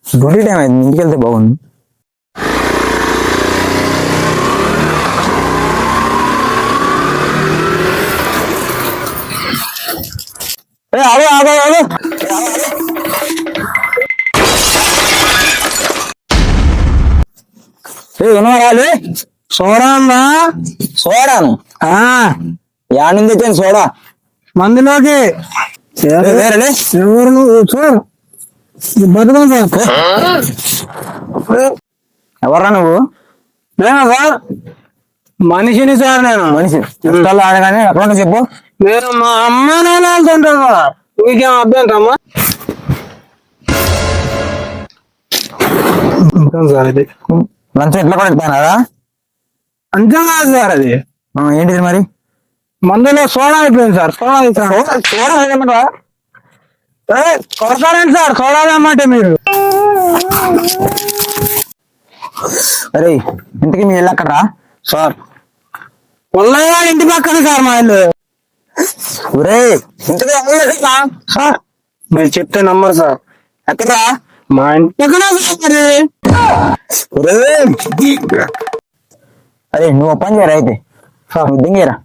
Duty time అయింది, ఇంటికి వెళ్తే బాగుంది. అదే అదే అదే వినవారాలి. సోడా అన్నా, సోడాను యానింది తెచ్చాను సోడా మందులోకి. ఎవరు నువ్వు సార్? బతుకం సార్. ఎవర్రా నువ్వు? నేనా సార్? మనిషిని సార్. నేను మనిషి ఆడగానే ఎక్కడ చెప్పు. నేను మా అమ్మ నాన్న వెళ్తుంటాను సార్. మీకేం అభ్యంతరమ్మా? సార్ ఇది లంచం ఎట్లా కూడా ఇస్తానారా? అంతే కాదు సార్. అది ఏంటిది మరి? మందులో సోడా అయిపోయింది సార్. సోడా ఇస్తాను. సోడా ఏమంటారా? కొడతారండి సార్ సోడా అమ్మంటే మీరు. అరే ఇంటికి మీ ఇల్లు అక్కడరా సార్? పొల్లయ్య ఇంటి పక్కన సార్ మా ఇల్లు. ఒరే ఇంటికి సార్ మీరు చెప్తే నమ్మరు సార్. ఎక్కడరా? మా ఇంటి పక్కన. అరే నువ్వు పని చేయరా అయితే, దింగేరా.